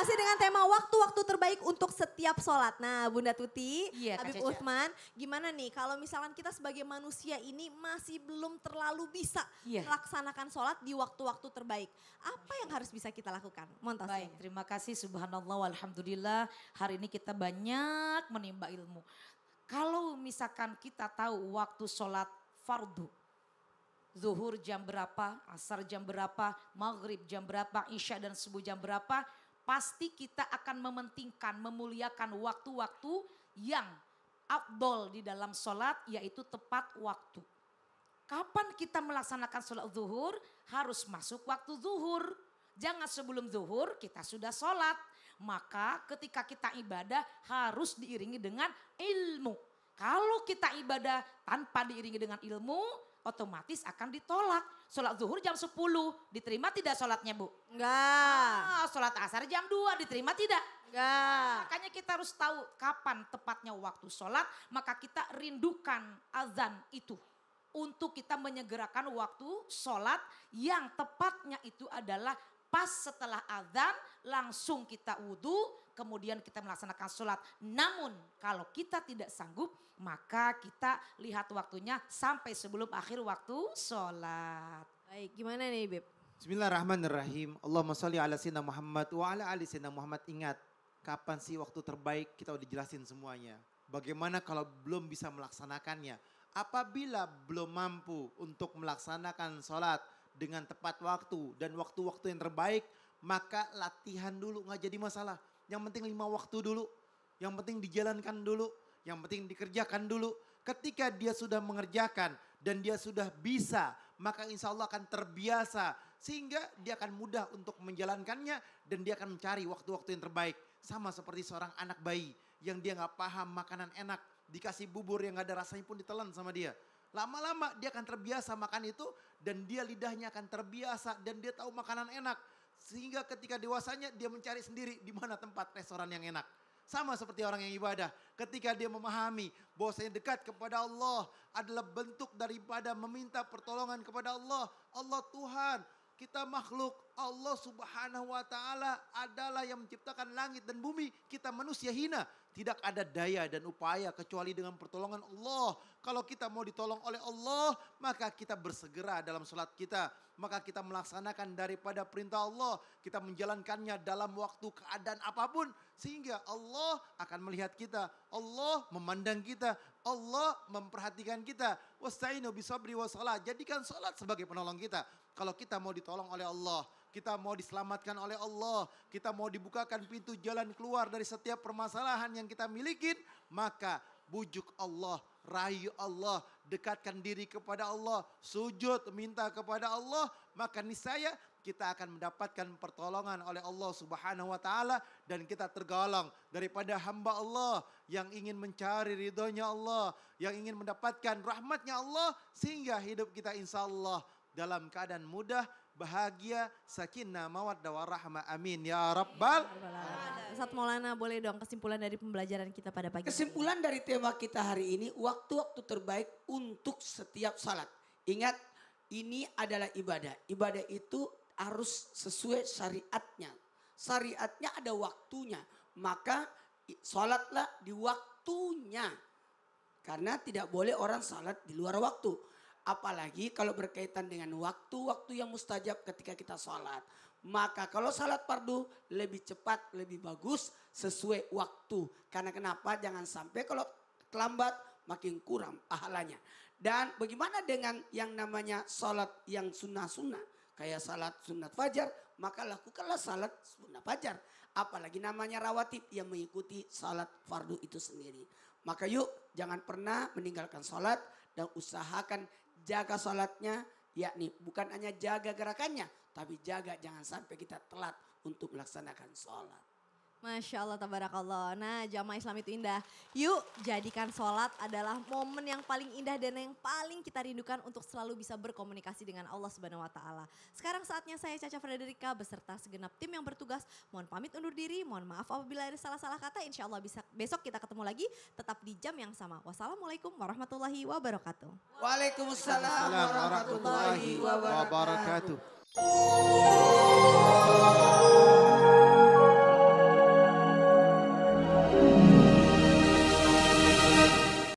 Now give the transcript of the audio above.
masih dengan tema waktu-waktu terbaik untuk setiap sholat. Nah Bunda Tuti, Iya, Kak Habib Caca. Uthman, gimana nih kalau misalkan kita sebagai manusia ini masih belum terlalu bisa Iya. melaksanakan sholat di waktu-waktu terbaik. Apa yang harus bisa kita lakukan? Montas. Baik, terima kasih subhanallah walhamdulillah. Hari ini kita banyak menimba ilmu. Kalau misalkan kita tahu waktu sholat fardu. Zuhur jam berapa, asar jam berapa, maghrib jam berapa, isya dan subuh jam berapa. Pasti kita akan mementingkan, memuliakan waktu-waktu yang afdol di dalam sholat yaitu tepat waktu. Kapan kita melaksanakan sholat zuhur? Harus masuk waktu zuhur. Jangan sebelum zuhur kita sudah sholat. Maka ketika kita ibadah harus diiringi dengan ilmu. Kalau kita ibadah tanpa diiringi dengan ilmu, otomatis akan ditolak. Sholat zuhur jam 10, diterima tidak sholatnya Bu? Enggak. Sholat asar jam 2, diterima tidak? Enggak. Makanya kita harus tahu kapan tepatnya waktu sholat, maka kita rindukan azan itu. Untuk kita menyegerakan waktu sholat yang tepatnya itu adalah pas setelah azan langsung kita wudhu, kemudian kita melaksanakan sholat. Namun kalau kita tidak sanggup maka kita lihat waktunya sampai sebelum akhir waktu sholat. Baik, gimana nih Beb? Bismillahirrahmanirrahim. Allahumma sholli ala sayyidina Muhammad wa ala ali sayyidina Muhammad. Ingat, kapan sih waktu terbaik kita udah jelasin semuanya. Bagaimana kalau belum bisa melaksanakannya? Apabila belum mampu untuk melaksanakan sholat dengan tepat waktu dan waktu-waktu yang terbaik, maka latihan dulu, nggak jadi masalah. Yang penting 5 waktu dulu, yang penting dijalankan dulu, yang penting dikerjakan dulu. Ketika dia sudah mengerjakan dan dia sudah bisa, maka insya Allah akan terbiasa. Sehingga dia akan mudah untuk menjalankannya dan dia akan mencari waktu-waktu yang terbaik. Sama seperti seorang anak bayi yang dia nggak paham makanan enak, dikasih bubur yang nggak ada rasanya pun ditelan sama dia. Lama-lama dia akan terbiasa makan itu dan dia lidahnya akan terbiasa dan dia tahu makanan enak. Sehingga ketika dewasanya dia mencari sendiri di mana tempat restoran yang enak. Sama seperti orang yang ibadah. Ketika dia memahami bahwasanya dekat kepada Allah adalah bentuk daripada meminta pertolongan kepada Allah. Allah Tuhan, kita makhluk. Allah Subhanahu wa taala adalah yang menciptakan langit dan bumi. Kita manusia hina. Tidak ada daya dan upaya kecuali dengan pertolongan Allah. Kalau kita mau ditolong oleh Allah, maka kita bersegera dalam sholat kita. Maka kita melaksanakan daripada perintah Allah. Kita menjalankannya dalam waktu keadaan apapun. Sehingga Allah akan melihat kita. Allah memandang kita. Allah memperhatikan kita. Wasta'inu bisabri wa salat. Jadikan sholat sebagai penolong kita. Kalau kita mau ditolong oleh Allah. Kita mau diselamatkan oleh Allah. Kita mau dibukakan pintu jalan keluar dari setiap permasalahan yang kita miliki. Maka bujuk Allah, rayu Allah, dekatkan diri kepada Allah, sujud minta kepada Allah, maka niscaya kita akan mendapatkan pertolongan oleh Allah Subhanahu wa taala dan kita tergolong daripada hamba Allah yang ingin mencari ridhonya Allah, yang ingin mendapatkan rahmatnya Allah sehingga hidup kita insya Allah dalam keadaan mudah, bahagia, sakinah, mawaddah warahmah. Amin ya rabbal. Ustaz Maulana boleh dong kesimpulan dari pembelajaran kita pada pagi ini. Kesimpulan dari tema kita hari ini, waktu-waktu terbaik untuk setiap salat. Ingat, ini adalah ibadah. Ibadah itu harus sesuai syariatnya. Syariatnya ada waktunya. Maka salatlah di waktunya. Karena tidak boleh orang salat di luar waktu. Apalagi kalau berkaitan dengan waktu-waktu yang mustajab ketika kita sholat. Maka kalau sholat fardu lebih cepat, lebih bagus sesuai waktu. Karena kenapa? Jangan sampai kalau terlambat makin kurang pahalanya. Dan bagaimana dengan yang namanya sholat yang sunnah-sunnah. Kayak sholat sunat fajar, maka lakukanlah sholat sunat fajar. Apalagi namanya rawatib yang mengikuti sholat fardu itu sendiri. Maka yuk jangan pernah meninggalkan sholat dan usahakan jaga sholatnya, yakni bukan hanya jaga gerakannya, tapi jaga jangan sampai kita telat untuk melaksanakan sholat. Masya Allah, tabarakallah. Nah, jamaah Islam itu indah. Yuk jadikan sholat adalah momen yang paling indah dan yang paling kita rindukan untuk selalu bisa berkomunikasi dengan Allah Subhanahu wa taala. Sekarang saatnya saya Caca Frederika beserta segenap tim yang bertugas mohon pamit undur diri. Mohon maaf apabila ada salah-salah kata. Insya Allah besok kita ketemu lagi tetap di jam yang sama. Wassalamualaikum warahmatullahi wabarakatuh. Waalaikumsalam warahmatullahi wabarakatuh.